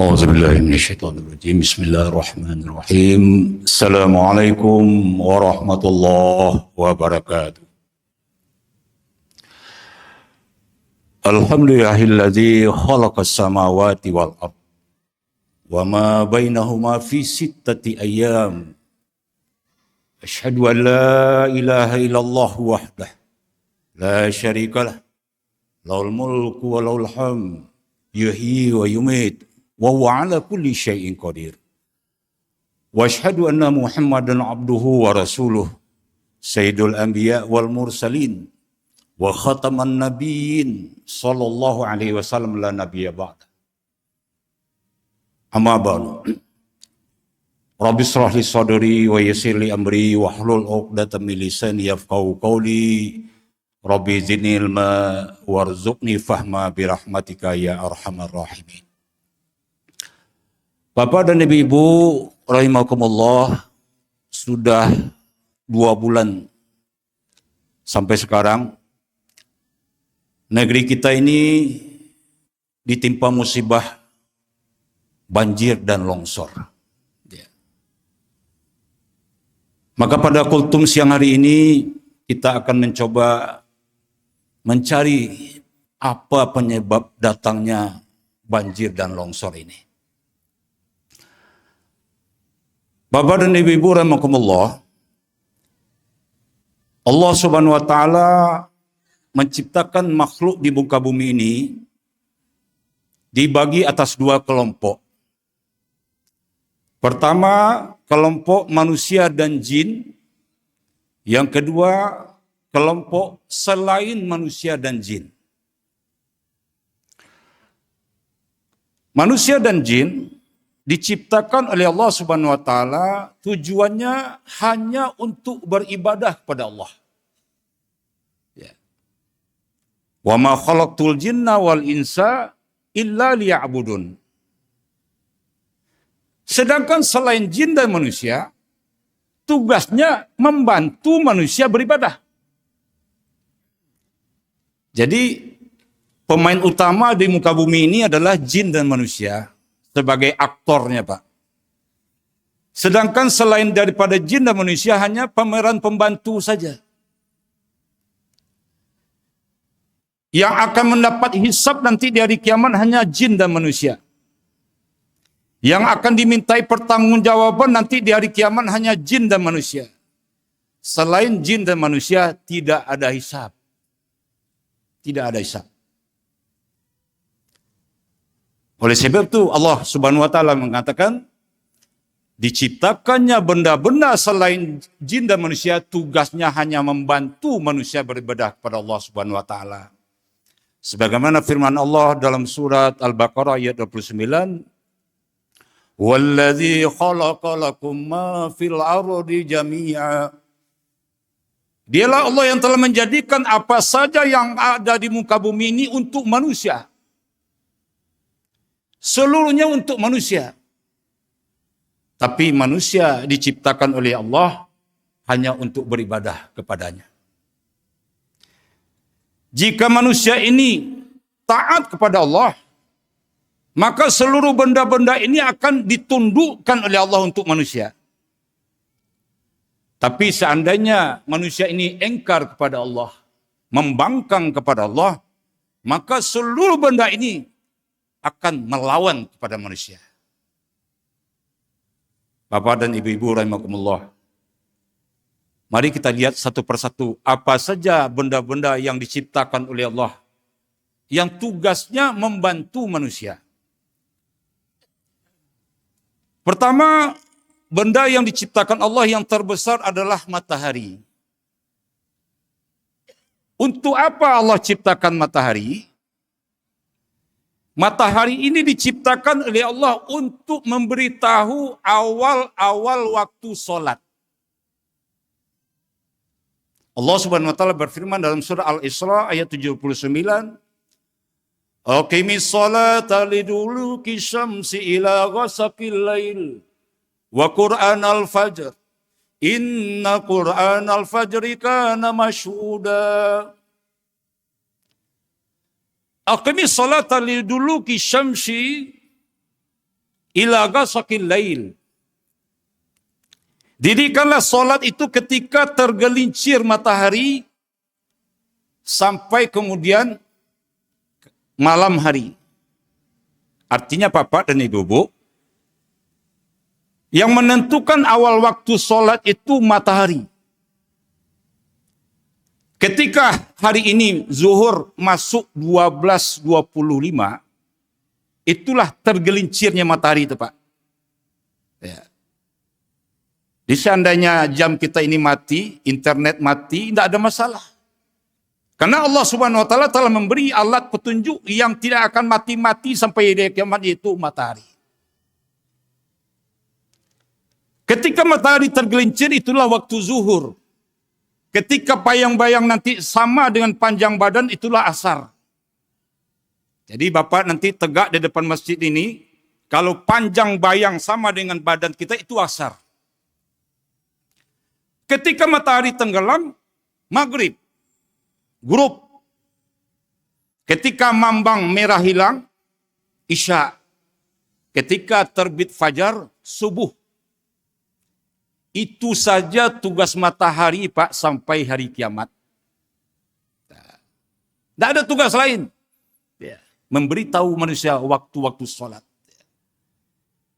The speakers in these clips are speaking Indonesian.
أعوذ بالله من الشيطان الرجيم بسم الله الرحمن الرحيم السلام عليكم ورحمة الله وبركاته الحمد لله الذي خلق السماوات والأرض وما بينهما في 6 أيام أشهد أن لا إله إلا الله وحده لا شريك له له الملك وله الحمد يحيي ويميت وهو على كل شيء قدير واشهد ان محمدا عبده ورسوله سيد الانبياء والمرسلين وختم النبيين صلى الله عليه وسلم لا نبي بعد اما بعد رب اشرح لي صدري ويسر لي امري واحلل عقدة من لساني يفقهوا قولي ربي زدني علما وارزقني فهما برحمتك يا ارحم الراحمين. Bapak dan Ibu rahimakumullah, sudah 2 bulan sampai sekarang negeri kita ini ditimpa musibah banjir dan longsor. Maka pada kultum siang hari ini kita akan mencoba mencari apa penyebab datangnya banjir dan longsor ini. Bapak dan Ibu rahimakumullah, Allah Subhanahu wa taala menciptakan makhluk di muka bumi ini dibagi atas 2 kelompok. Pertama, kelompok manusia dan jin. Yang kedua, kelompok selain manusia dan jin. Manusia dan jin diciptakan oleh Allah Subhanahu wa taala tujuannya hanya untuk beribadah kepada Allah. Ya. Wa ma khalaqtul jinna wal insa illa liya'budun. Sedangkan selain jin dan manusia, tugasnya membantu manusia beribadah. Jadi pemain utama di muka bumi ini adalah jin dan manusia sebagai aktornya, Pak. Sedangkan selain daripada jin dan manusia hanya pemeran pembantu saja. Yang akan mendapat hisab nanti di hari kiamat hanya jin dan manusia. Yang akan dimintai pertanggungjawaban nanti di hari kiamat hanya jin dan manusia. Selain jin dan manusia tidak ada hisab. Tidak ada hisab. Oleh sebab itu Allah Subhanahu wa taala mengatakan diciptakannya benda-benda selain jin dan manusia tugasnya hanya membantu manusia beribadah kepada Allah Subhanahu wa taala. Sebagaimana firman Allah dalam surat Al-Baqarah ayat 29, "Wallazi khalaqa lakum ma fil ardi jami'a." Dialah Allah yang telah menjadikan apa saja yang ada di muka bumi ini untuk manusia. Seluruhnya untuk manusia. Tapi manusia diciptakan oleh Allah hanya untuk beribadah kepadanya. Jika manusia ini taat kepada Allah, maka seluruh benda-benda ini akan ditundukkan oleh Allah untuk manusia. Tapi seandainya manusia ini engkar kepada Allah, membangkang kepada Allah, maka seluruh benda ini akan melawan kepada manusia. Bapak dan Ibu rahimakumullah, mari kita lihat satu persatu apa saja benda-benda yang diciptakan oleh Allah yang tugasnya membantu manusia. Pertama, benda yang diciptakan Allah yang terbesar adalah matahari. Untuk apa Allah ciptakan matahari? Matahari ini diciptakan oleh Allah untuk memberitahu awal-awal waktu sholat. Allah Subhanahu wa taala berfirman dalam surah Al-Isra ayat 79, "Aqimis sholata liduluki syamsi ila ghasaqil lail wa qur'anal fajr. Inna qur'anal fajri kana mashhuda." Aqimis salata liduluki syamsi ila ghasaqil lail. Dirikanlah solat itu ketika tergelincir matahari sampai kemudian malam hari. Artinya Bapak dan Ibu, yang menentukan awal waktu solat itu matahari. Ketika hari ini zuhur masuk 12.25, itulah tergelincirnya matahari itu Pak. Ya. Di seandainya jam kita ini mati, internet mati, tidak ada masalah. Karena Allah Subhanahu wa taala telah memberi alat petunjuk yang tidak akan mati-mati sampai hari kiamat, yaitu matahari. Ketika matahari tergelincir itulah waktu zuhur. Ketika bayang-bayang nanti sama dengan panjang badan itulah asar. Jadi Bapak nanti tegak di depan masjid ini, kalau panjang bayang sama dengan badan kita itu asar. Ketika matahari tenggelam, maghrib, grup. Ketika mambang merah hilang, isya. Ketika terbit fajar, subuh. Itu saja tugas matahari Pak sampai hari kiamat. Tidak ada tugas lain. Memberitahu manusia waktu-waktu sholat.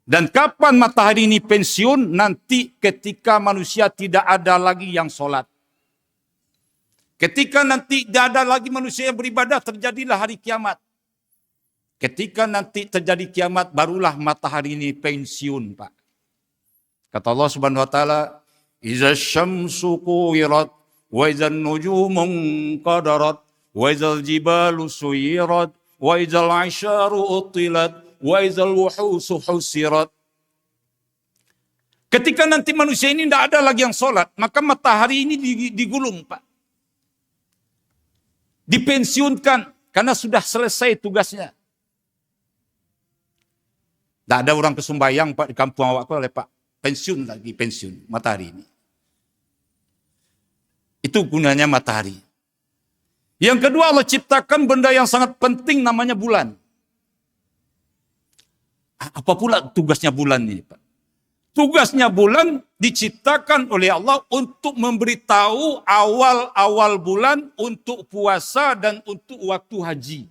Dan kapan matahari ini pensiun? Nanti ketika manusia tidak ada lagi yang sholat. Ketika nanti tidak ada lagi manusia yang beribadah, terjadilah hari kiamat. Ketika nanti terjadi kiamat, barulah matahari ini pensiun, Pak. Kata Allah Subhanahu wa taala, "Iza syamsu kuwirat, wa iza nujumu qadarat, wa iza jibalu suyirat, wa iza al-'isharu utilat, wa izal wuhusu husirat." Ketika nanti manusia ini tidak ada lagi yang sholat, maka matahari ini digulung, Pak. Dipensiunkan, karena sudah selesai tugasnya. Tidak ada orang kesumbayang, Pak, di kampung awak oleh Pak. Pensiun lagi, pensiun matahari ini. Itu gunanya matahari. Yang kedua, Allah ciptakan benda yang sangat penting namanya bulan. Apa pula tugasnya bulan ini, Pak? Tugasnya bulan diciptakan oleh Allah untuk memberitahu awal-awal bulan untuk puasa dan untuk waktu haji.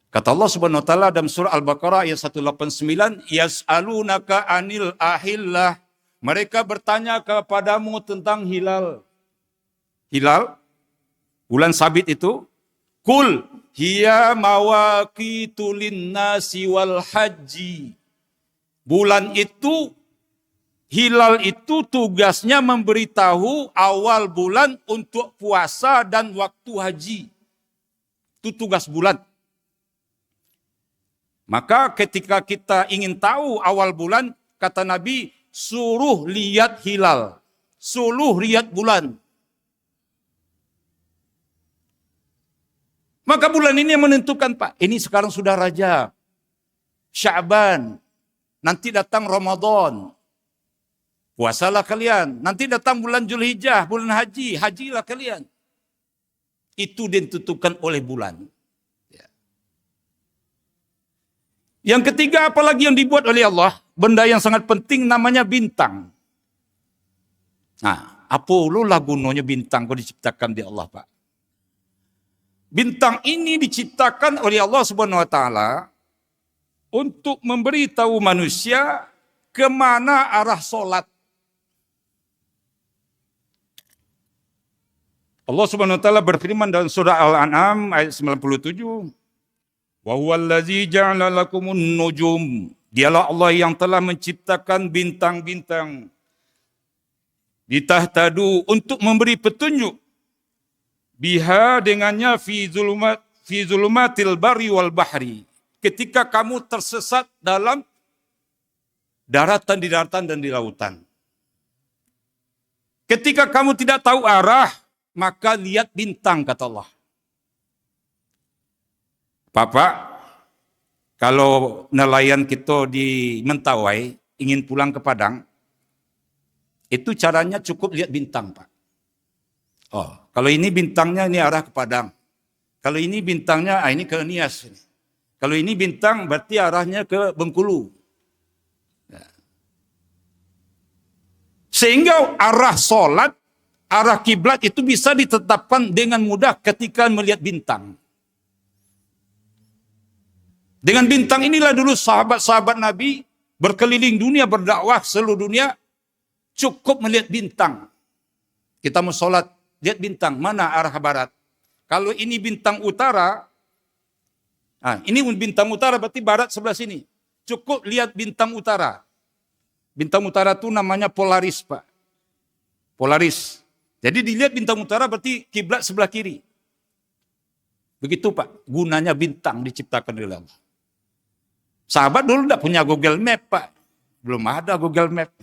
Kata Allah Subhanahu wa taala dalam surah Al-Baqarah ayat 189, "Yas'alunaka 'anil ahillah." Mereka bertanya kepadamu tentang hilal. Hilal, bulan sabit itu, kul hiya mawaqitu linnasi wal haji. Bulan itu, hilal itu tugasnya memberitahu awal bulan untuk puasa dan waktu haji. Itu tugas bulan. Maka ketika kita ingin tahu awal bulan, kata Nabi, suruh lihat hilal. Suruh lihat bulan. Maka bulan ini yang menentukan, Pak. Ini sekarang sudah Rajab, Sya'ban, nanti datang Ramadan. Puasalah kalian. Nanti datang bulan Zulhijjah, bulan haji, hajilah kalian. Itu ditentukan oleh bulan. Yang ketiga, apalagi yang dibuat oleh Allah, benda yang sangat penting namanya bintang. Nah, apa lah gunanya bintang kalau diciptakan di Allah, Pak? Bintang ini diciptakan oleh Allah Subhanahu wa taala untuk memberitahu manusia kemana arah solat. Allah Subhanahu wa taala berfirman dalam surah Al-An'am ayat 97, "Wa huwallazi ja'ala lakumun nujum." Dialah Allah yang telah menciptakan bintang-bintang ditahtadu untuk memberi petunjuk. Biha dengannya fi zulumatil bari wal bahri. Ketika kamu tersesat dalam daratan, di daratan dan di lautan. Ketika kamu tidak tahu arah, maka lihat bintang, kata Allah. Bapak, kalau nelayan kita di Mentawai ingin pulang ke Padang, itu caranya cukup lihat bintang, Pak. Oh, kalau ini bintangnya ini arah ke Padang. Kalau ini bintangnya ini ke Nias. Kalau ini bintang berarti arahnya ke Bengkulu. Sehingga arah solat, arah kiblat itu bisa ditetapkan dengan mudah ketika melihat bintang. Dengan bintang inilah dulu sahabat-sahabat Nabi berkeliling dunia berdakwah seluruh dunia, cukup melihat bintang. Kita mau sholat, lihat bintang, mana arah barat. Kalau ini bintang utara, ini bintang utara berarti barat sebelah sini. Cukup lihat bintang utara. Bintang utara itu namanya Polaris, Pak. Polaris. Jadi dilihat bintang utara berarti kiblat sebelah kiri. Begitu, Pak. Gunanya bintang diciptakan oleh Allah. Sahabat dulu tidak punya Google Map, Pak. Belum ada Google Map.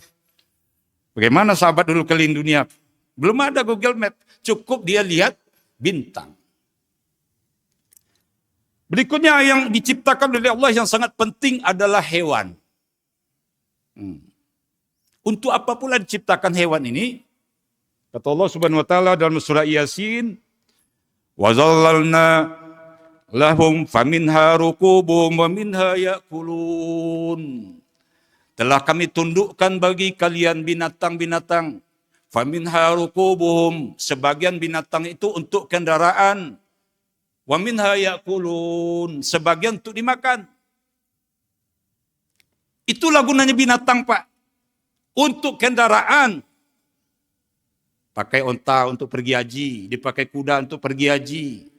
Bagaimana sahabat dulu keliling dunia? Belum ada Google Map. Cukup dia lihat bintang. Berikutnya yang diciptakan oleh Allah yang sangat penting adalah hewan. Untuk apa pula diciptakan hewan ini? Kata Allah Subhanahu wa taala dalam surah Yasin, "Wa zallalna lahum faminha rukubuhum wa minha ya'kulun." Telah kami tundukkan bagi kalian binatang-binatang. Faminha rukubuhum, sebagian binatang itu untuk kendaraan. Wa minha ya'kulun, sebagian untuk dimakan. Itulah gunanya binatang, Pak. Untuk kendaraan, pakai onta untuk pergi haji, dipakai kuda untuk pergi haji.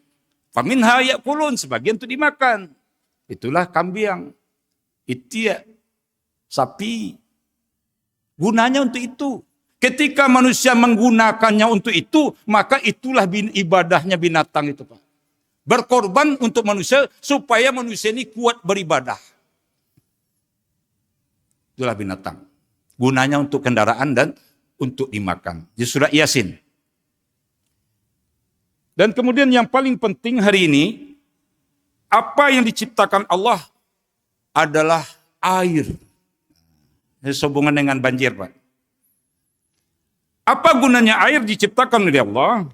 Faminha ya'kulun, sebagian untuk dimakan. Itulah kambing, itik, sapi. Gunanya untuk itu. Ketika manusia menggunakannya untuk itu, maka itulah ibadahnya binatang itu, Pak. Berkorban untuk manusia supaya manusia ini kuat beribadah. Itulah binatang. Gunanya untuk kendaraan dan untuk dimakan. Di surah Yasin. Dan kemudian yang paling penting hari ini, apa yang diciptakan Allah adalah air. Sehubungan dengan banjir, Pak. Apa gunanya air diciptakan oleh Allah?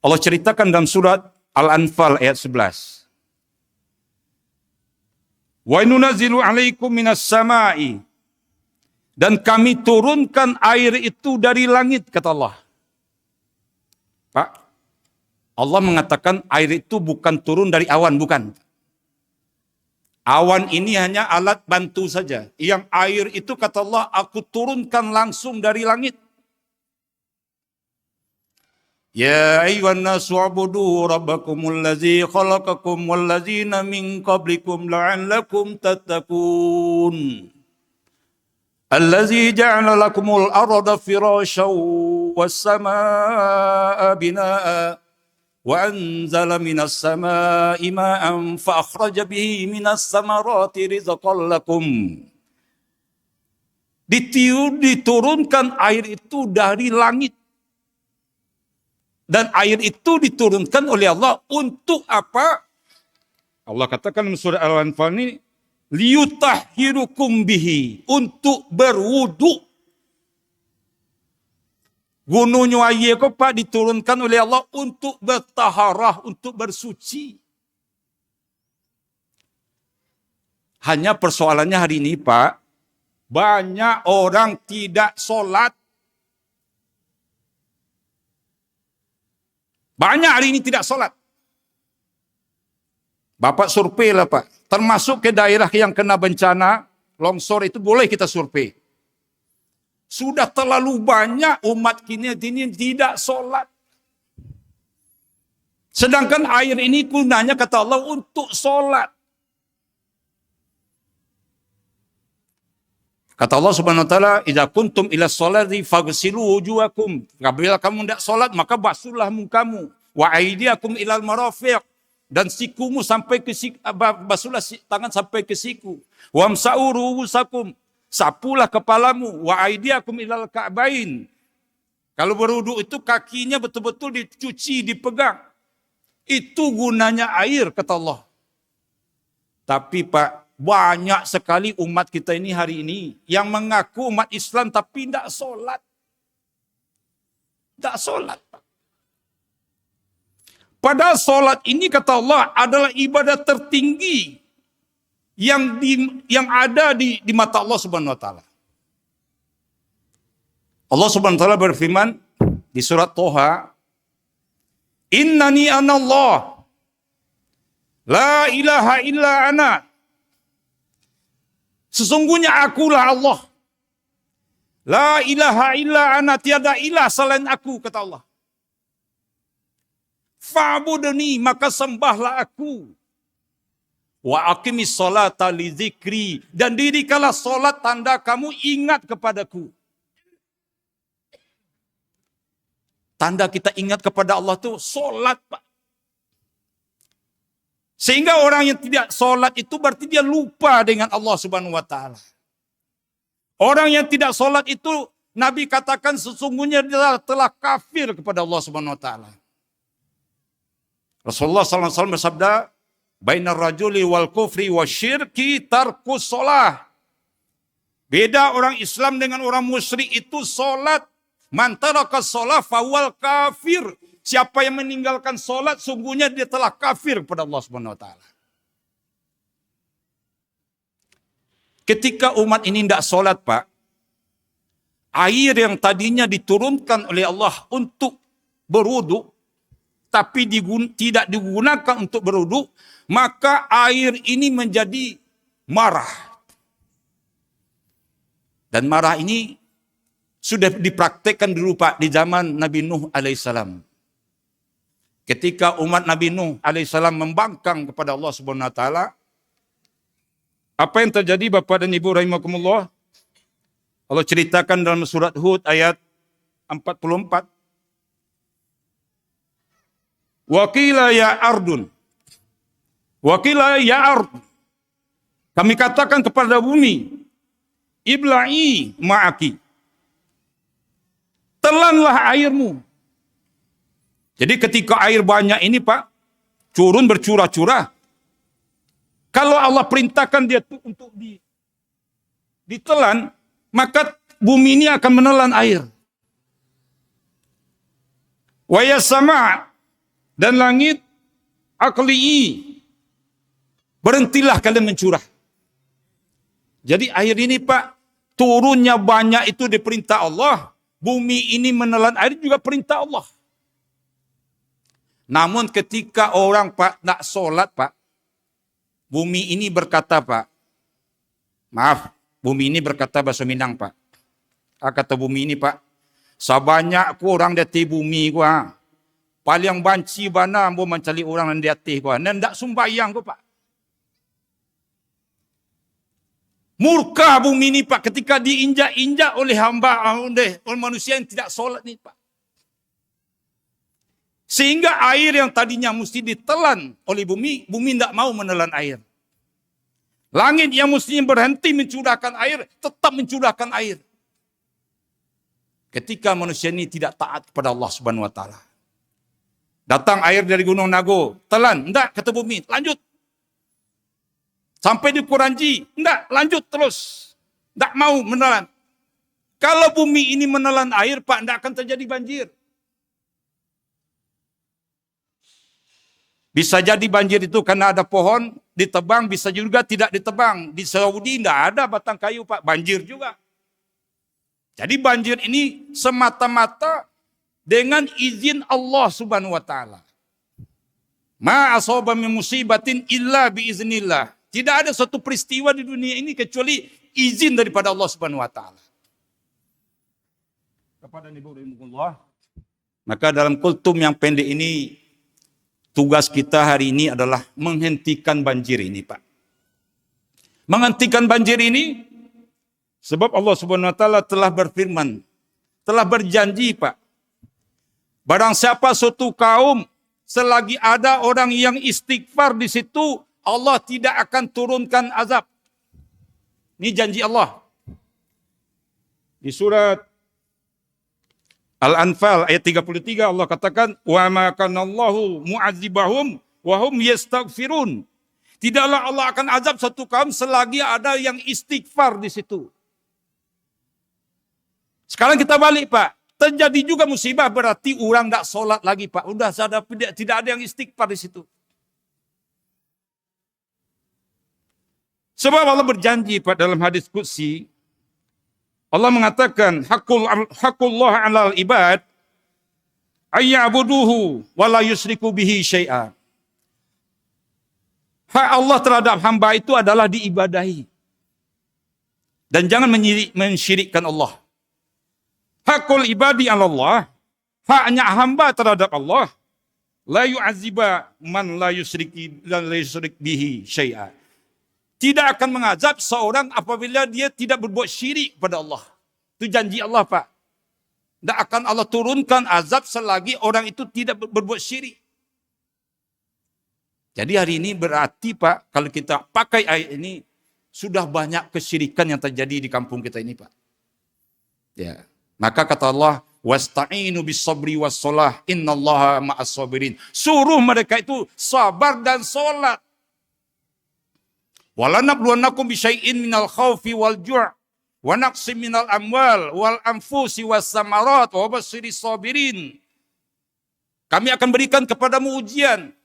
Allah ceritakan dalam surat Al-Anfal ayat 11. Wa nunazzilu 'alaikum minas sama'i, dan kami turunkan air itu dari langit, kata Allah. Pak, Allah mengatakan air itu bukan turun dari awan, bukan. Awan ini hanya alat bantu saja. Yang air itu, kata Allah, aku turunkan langsung dari langit. Ya ayyuhan nasu ubudu rabbakumul ladzi khalaqakum wal ladzina min qablikum la'allakum tattaqun. Allazi ja'ala lakumul arda firasyan was samaa'a binaa'a wa anzala minas samaa'i ma'an fa akhraja bihi minas samarati rizqan lakum. Diturunkan air itu dari langit. Dan air itu diturunkan oleh Allah untuk apa? Allah katakan dalam surah Al-Anfal ini, liyutahhirukum bihi, untuk berwudu. Gunungnya air kok, Pak, diturunkan oleh Allah untuk bertaharah, untuk bersuci. Hanya persoalannya hari ini, Pak, banyak orang tidak sholat. Banyak hari ini tidak sholat. Bapak survei lah, Pak. Termasuk ke daerah yang kena bencana, longsor itu boleh kita survei. Sudah terlalu banyak umat kini tidak sholat. Sedangkan air ini gunanya, kata Allah, untuk sholat. Kata Allah Subhanahu wa taala, "Idza kuntum ila sholati faghsilu wujuhakum." Apabila kamu tidak sholat, maka basuhlah mukamu. Wa aydiyakum ilal marafiq, dan sikumu sampai ke siku, basuhlah tangan sampai ke siku. Wamsa'u ru'usakum, sapulah kepalamu. Wa aydiyakum ilal ka'bain. Kalau berwudu itu kakinya betul-betul dicuci, dipegang. Itu gunanya air, kata Allah. Tapi Pak, banyak sekali umat kita ini hari ini yang mengaku umat Islam tapi tidak sholat. Tidak sholat, Pak. Padahal solat ini kata Allah adalah ibadah tertinggi yang ada di mata Allah Subhanahu wa taala. Allah Subhanahu wa taala berfirman di surat Toha, "Innani anallah la ilaha illa ana." Sesungguhnya akulah Allah. La ilaha illa ana, tiada ilah selain aku, kata Allah. Fa'budni, maka sembahlah aku. Wa aqimis sholata li dzikri, dan dirikanlah solat tanda kamu ingat kepadaku. Tanda kita ingat kepada Allah itu solat, Pak. Sehingga orang yang tidak solat itu berarti dia lupa dengan Allah Subhanahu wa taala. Orang yang tidak solat itu Nabi katakan sesungguhnya dia telah kafir kepada Allah Subhanahu wa taala. Rasulullah sallallahu alaihi wasallam bersabda, "Bainar rajuli wal kufri wasyirki tarkus shalah." Beda orang Islam dengan orang musyrik itu solat. Man taraka shalah fawal kafir. Siapa yang meninggalkan solat, sungguhnya dia telah kafir kepada Allah Subhanahu wa taala. Ketika umat ini tidak solat, Pak, air yang tadinya diturunkan oleh Allah untuk berwudu, tapi tidak digunakan untuk berwudu, maka air ini menjadi marah. Dan marah ini sudah dipraktekkan dulu, Pak, di zaman Nabi Nuh alaihissalam. Ketika umat Nabi Nuh alaihissalam membangkang kepada Allah Subhanahu wa taala, apa yang terjadi Bapak dan Ibu rahimakumullah? Allah ceritakan dalam surat Hud ayat 44. Wa qila ya ardun. Wa qila ya ard. Kami katakan kepada bumi, ibla'i ma'aki. Telanlah airmu. Jadi ketika air banyak ini, Pak, turun bercurah-curah. Kalau Allah perintahkan dia untuk ditelan, maka bumi ini akan menelan air. Wa yasama' dan langit aqli'i. Berhentilah kalian mencurah. Jadi air ini, Pak, turunnya banyak itu diperintah Allah. Bumi ini menelan air juga perintah Allah. Namun ketika orang, Pak, tak sholat, Pak, bumi ini berkata, Pak, maaf, bumi ini berkata bahasa Minang, Pak. Kata bumi ini, Pak, sebanyak ku orang di atas bumi gua, paling banci bana ambo mencari orang di atas gua, dan tak sumbayang gua, Pak. Murka bumi ini, Pak, ketika diinjak-injak oleh hamba, oleh manusia yang tidak sholat nih, Pak. Sehingga air yang tadinya mesti ditelan oleh bumi, bumi tidak mau menelan air. Langit yang mestinya berhenti mencurahkan air, tetap mencurahkan air. Ketika manusia ini tidak taat kepada Allah Subhanahu wa taala. Datang air dari Gunung Nago, telan, enggak, kata bumi, lanjut. Sampai di Kuranji, enggak, lanjut terus. Enggak mau menelan. Kalau bumi ini menelan air, Pak, enggak akan terjadi banjir. Bisa jadi banjir itu karena ada pohon ditebang, bisa juga tidak ditebang. Di Saudi tidak ada batang kayu, Pak, banjir juga. Jadi banjir ini semata-mata dengan izin Allah Subhanahu wa taala. Ma asaba min musibatin illa biiznillah. Tidak ada satu peristiwa di dunia ini kecuali izin daripada Allah Subhanahu wa taala. Kepada Ibu rahimahullah, maka dalam kultum yang pendek ini, tugas kita hari ini adalah menghentikan banjir ini, Pak. Menghentikan banjir ini, sebab Allah Subhanahu wa taala telah berfirman, telah berjanji, Pak. Barang siapa suatu kaum, selagi ada orang yang istighfar di situ, Allah tidak akan turunkan azab. Ini janji Allah. Di surat Al-Anfal ayat 33 Allah katakan, "Wa ma kana Allahu mu'adzibahum wa hum yastaghfirun." Tidaklah Allah akan azab satu kaum selagi ada yang istighfar di situ. Sekarang kita balik, Pak. terjadi juga musibah berarti orang tak solat lagi Pak. Udah tidak ada yang istighfar di situ. Sebab Allah berjanji Pak dalam hadis qudsi, Allah mengatakan haqqullah 'alal ibad ayya'buduhu wa la yusyriku bihi syai'a. Hak Allah terhadap hamba itu adalah diibadahi. Dan jangan mensyirikkan Allah. Hakul ibadi 'ala Allah, haknya hamba terhadap Allah, la yu'aziba man la yusyrik bihi syai'a. Tidak akan mengazab seorang apabila dia tidak berbuat syirik pada Allah. Itu janji Allah Pak. Tidak akan Allah turunkan azab selagi orang itu tidak berbuat syirik. Jadi hari ini berarti Pak, kalau kita pakai ayat ini, sudah banyak kesyirikan yang terjadi di kampung kita ini Pak. Ya. Maka kata Allah, wasta'inu bis-sabri was-shalah innallaha ma'as-sabirin. Suruh mereka itu sabar dan salat. Walanabluwannakum bisyai'in minal khawfi wal ju' wa naqsim minal amwal wal anfusi was samarat wa basyiris sabirin. Kami akan berikan kepadamu ujian.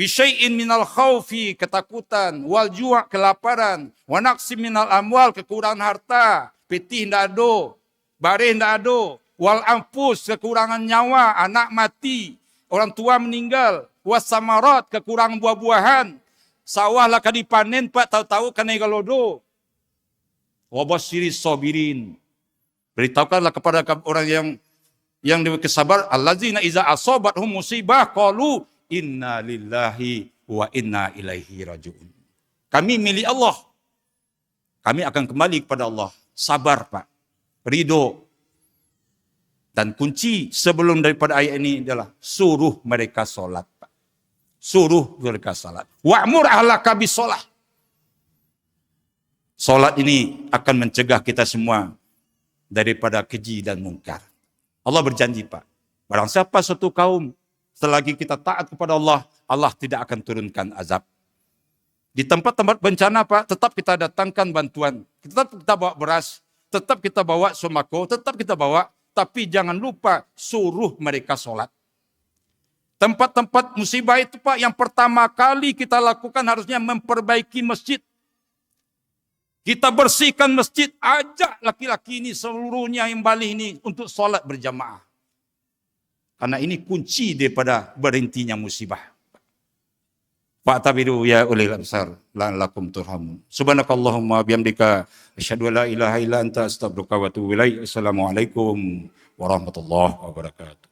Bisyai'in minal khawfi, ketakutan, wal ju' kelaparan, wa naqsim minal amwal, kekurangan harta, pitih ndak ada, bareh ndak ada, wal anfus, kekurangan nyawa, anak mati, orang tua meninggal, was samarat, kekurangan buah-buahan. Sawah lah kadi panen Pak, tahu-tahu kena galodo. Wabasyiris sabirin. Beritahukanlah kepada orang yang kesabar, allazina iza asabathum musibah qalu inna lillahi wa inna ilaihi rajiun. Kami milik Allah. Kami akan kembali kepada Allah. Sabar Pak. Ridho. Dan kunci sebelum daripada ayat ini adalah suruh mereka solat. Suruh mereka salat. Wa'mur ahlaka bisolah. Salat ini akan mencegah kita semua daripada keji dan mungkar. Allah berjanji Pak, barang siapa suatu kaum selagi kita taat kepada Allah, Allah tidak akan turunkan azab. Di tempat-tempat bencana Pak, tetap kita datangkan bantuan. Tetap kita bawa beras, tetap kita bawa sembako, tetap kita bawa, tapi jangan lupa suruh mereka salat. Tempat-tempat musibah itu Pak, yang pertama kali kita lakukan harusnya memperbaiki masjid. Kita bersihkan masjid, ajak laki-laki ini seluruhnya yang balik ini untuk solat berjamaah. Karena ini kunci daripada berhentinya musibah. Fa'tabiru ya ulil absar la'allakum turhamun. Subhanakallahumma bihamdika asyhadu an la ilaha illa anta astaghfiruka wa atubu ilaik. Assalamualaikum warahmatullahi wabarakatuh.